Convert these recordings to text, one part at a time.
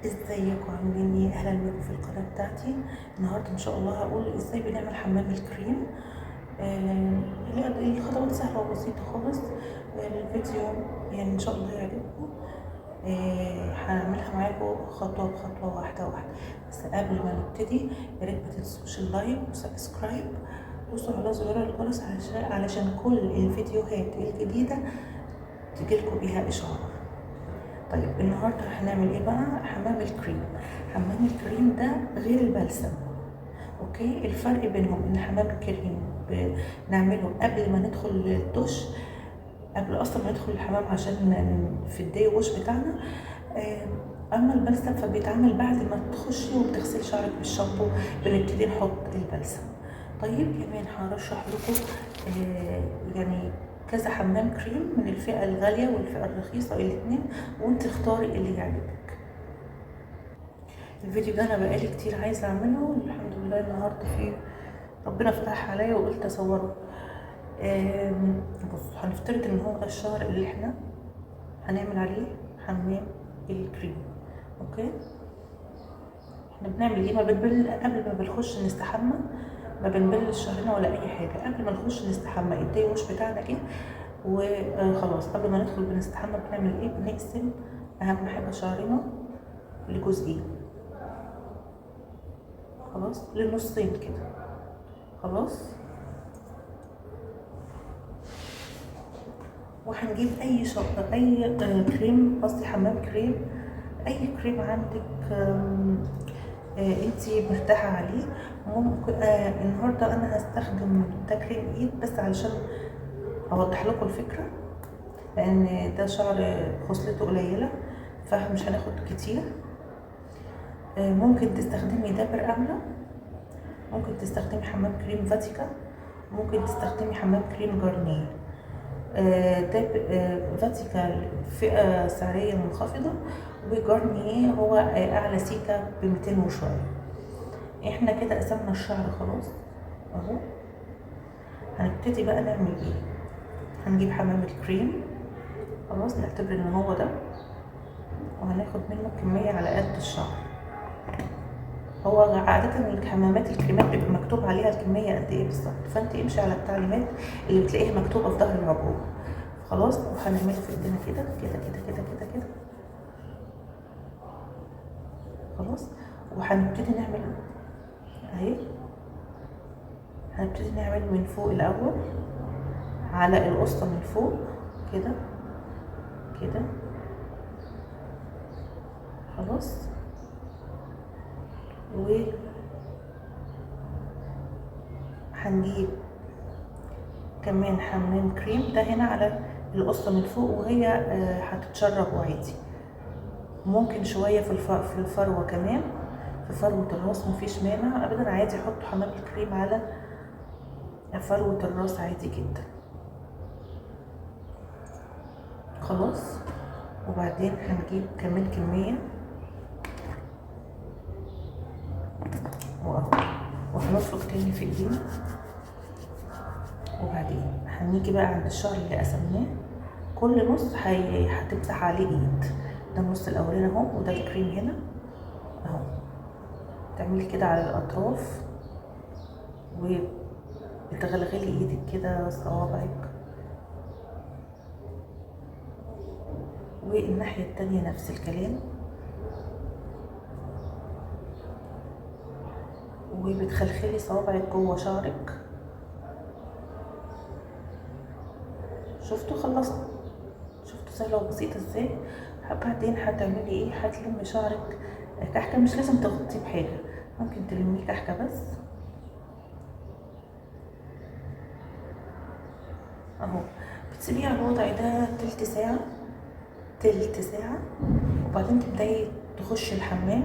ازيكم عاملين ايه؟ اهلا بكم في القناه بتاعتي. النهارده ان شاء الله هقول ازاي بنعمل حمام الكريم. الخطوات سهله وبسيطه خالص. الفيديو يعني ان شاء الله يعجبكم. هعملها معاكم خطوه بخطوه واحده واحده. بس قبل ما نبتدي يا ريت ما تنسوش اللايك وسبسكرايب، دوسوا على زرار الجرس علشان كل الفيديوهات الجديده تجيلكم بيها اشعار. طيب النهارده هنعمل ايه بقى؟ حمام الكريم. حمام الكريم ده غير البلسم. اوكي، الفرق بينهم ان حمام الكريم بنعمله قبل ما ندخل الدش، قبل اصلا ما ندخل الحمام عشان في الدي ووش بتاعنا. اما البلسم فبيتعمل بعد ما تخشي وبتغسلي شعرك بالشامبو، بنبتدي نحط البلسم. طيب كمان هرشح لكم يعني كذا حمام كريم من الفئة الغالية والفئة الرخيصة الاتنين، وانت اختاري اللي يعجبك. الفيديو ده انا بقالي كتير عايزة اعمله، الحمد لله النهاردة فيه ربنا فتح عليا وقلت اصوره. بصوا، هنفترض ان هو ده الشهر اللي احنا هنعمل عليه حمام الكريم. اوكي، احنا بنعمل ايه؟ ما بنبل قبل ما بنخش نستحمى، ما بنبلش شعرنا ولا اي حاجه. قبل ما نخش نستحمى الدي ووش بتاعنا جه وخلاص. قبل ما ندخل بنستحمى بنعمل ايه؟ بنقسم اهم حاجه شعرنا لجزئين، خلاص، لنصين كده، خلاص. وهنجيب اي شطه، اي كريم، قصدي حمام كريم، اي كريم عندك انتي مرتاحه عليه. ممكن النهارده انا هستخدم ده كريم ايد بس علشان اوضح لكم الفكره، لان ده شعر خصلته قليله فمش هناخد كتير. ممكن تستخدمي دابر املة، ممكن تستخدمي حمام كريم فاتيكا، ممكن تستخدمي حمام كريم جارنيه. فاتيكا فئة سعرية منخفضة، وجارنيه هو أعلى سيكة ب200 وشوية. احنا كده قسمنا الشعر خلاص اهو. هنبتدي بقى نعمل ايه؟ هنجيب حمام الكريم، خلاص، نعتبر ان هو ده، وهناخد منه كمية على قد الشعر. هو عادة الحمامات الكريمات بيبقى مكتوب عليها الكمية قد ايه بالظبط، فانت امشي على التعليمات اللي بتلاقيها مكتوبة في ظهر العبوة، خلاص. وهنعمله في ايدينا كده كده كده كده كده كده، خلاص. وهنبتدي نعمل اهي، هنبتدي نعمل من فوق الاول على القصة، من فوق كده كده، خلاص. وهنجيب كمان حمام كريم ده هنا على القصة من فوق، وهي هتتشرب عادي. ممكن شوية في الفروة كمان، في فروة الراس مفيش مانع ابدا، عادي حطوا حمام الكريم على فروة الراس عادي جدا، خلاص. وبعدين هنجيب كمان كمية وهنفرك تاني في ايدينا. وبعدين هنيجي بقى عند الشعر اللي قسمناه، كل نص هتمسح عليه ايد. ده النص الاولاني اهو، وده الكريم هنا اهو. تعملي كده على الاطراف وبتغلغلي ايدك كده، صوابعك. والناحية التانية نفس الكلام، وبتخلخلي صوابعك جوه شعرك. شفتوا؟ خلصنا. شفتوا سهلة وبسيطة ازاي؟ بعدين هتعملي ايه؟ هتلمي شعرك كحكة، مش لازم تغطيه بحاجة، ممكن تلميه كحكة بس اهو. بتسيبيه على الوضع ده تلت ساعة، تلت ساعة. وبعدين تبدأي تخشي الحمام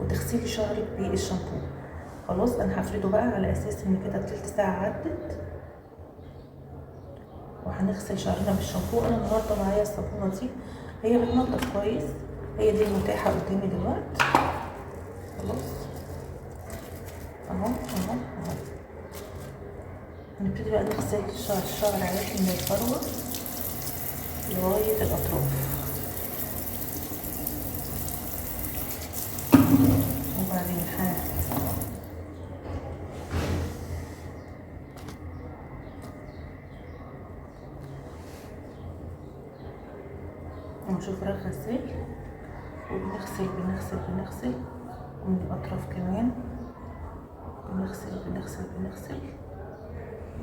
وتغسلي شعرك بالشامبو، خلاص. انا هفرده بقى على اساس ان كده تلت ساعة عدت، وهنغسل شعرنا بالشامبو. انا النهارده معايا الصابونة دي، هي بتنضف كويس، هي دي المتاحة قدامي دلوقتي، خلاص اهو اهو اهو. هنبتدي بقى نغسل الشعر عادي من الفروة لغاية الأطراف. نشوف فراغ غسال، وبنغسل بنغسل بنغسل ومن الأطراف كمان، بنغسل بنغسل بنغسل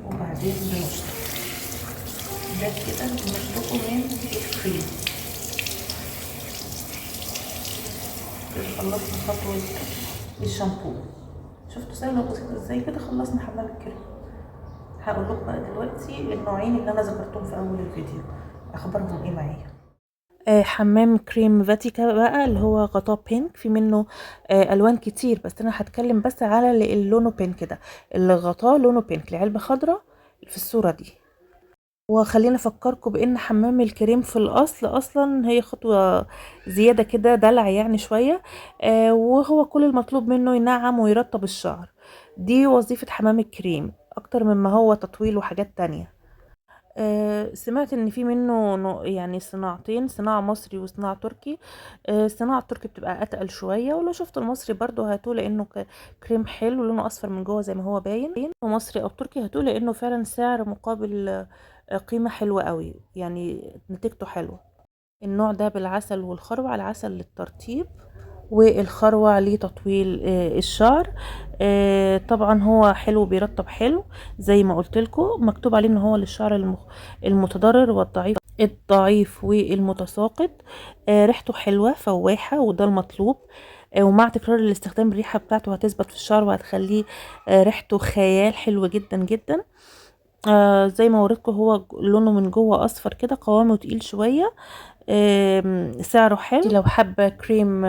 وبعدين بنشطف. ده كده بنشطفه من الكريم. كده خلصنا خطوة الشامبو. شفتوا سهلة وبسيطة ازاي؟ كده خلصنا حمام الكريم. هقول لكم بقى دلوقتي النوعين اللي انا ذكرتهم في اول الفيديو اخبارهم ايه معايا. حمام كريم فاتيكا بقى اللي هو غطاه بينك، في منه الوان كتير، بس انا هتكلم بس على اللي لونه بينك ده، اللي غطاه لونه بينك، العلبه خضراء في الصوره دي. وخلينا افكركم بان حمام الكريم في الاصل اصلا هي خطوه زياده كده، دلع يعني شويه، وهو كل المطلوب منه ينعم ويرطب الشعر. دي وظيفه حمام الكريم اكتر مما هو تطويل وحاجات تانية. سمعت ان في منه يعني صناعتين، صناعة مصري وصناعة تركي. الصناعة التركي بتبقى اتقل شوية، ولو شفتوا المصري برضو هاتوه لانه كريم حلو، لونه اصفر من جوه زي ما هو باين. مصري او تركي هاتوه لانه فعلا سعر مقابل قيمة حلوة قوي، يعني نتيجته حلوة. النوع ده بالعسل والخروع، العسل للترطيب والخروع لتطويل الشعر. طبعا هو حلو، بيرطب حلو زي ما قلت لكم، مكتوب عليه ان هو للشعر المتضرر والضعيف، الضعيف والمتساقط. ريحته حلوة فواحة وده المطلوب. ومع تكرار الاستخدام الريحة بتاعته هتثبت في الشعر وهتخليه ريحته خيال حلوة جدا جدا. زي ما وريتكم هو لونه من جوه اصفر كده، قوامه تقيل شويه. سعره حلو. لو حابه كريم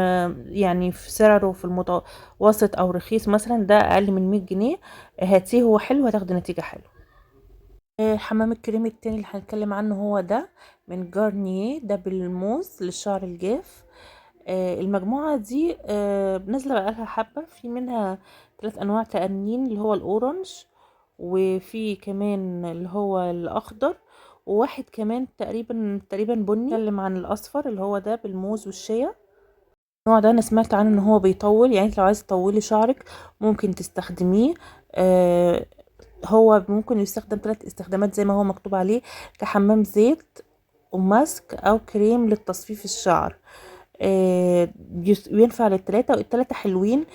يعني في سعره في المتوسط او رخيص، مثلا ده اقل من 100 جنيه، هاتيه هو حلو، هتاخدي نتيجه حلوه. حمام الكريم التاني اللي هنتكلم عنه هو ده من جارنيه، ده بالموز للشعر الجاف. المجموعة دي نازلة بقالها حبة، في منها 3 أنواع تقنين، اللي هو الأورنج، وفي كمان اللي هو الأخضر، وواحد كمان تقريبا بني. نتكلم عن الأصفر اللي هو ده بالموز والشيا. النوع ده أنا سمعت عنه إن هو بيطول، يعني لو عايزة تطولي شعرك ممكن تستخدميه. هو ممكن يستخدم 3 استخدامات زي ما هو مكتوب عليه، كحمام زيت وماسك أو كريم للتصفيف الشعر. بينفع للتلاتة، والتلاتة حلوين.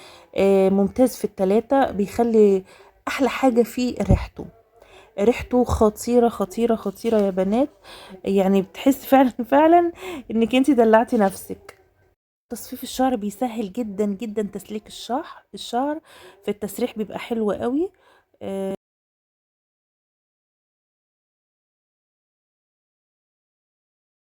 ممتاز في التلاتة، بيخلي احلى حاجة فيه ريحته خطيرة خطيرة خطيرة يا بنات، يعني بتحس فعلا فعلا انك انتي دلعتي نفسك. تصفيف الشعر بيسهل جدا جدا تسليك الشعر، في التسريح بيبقى حلو قوي.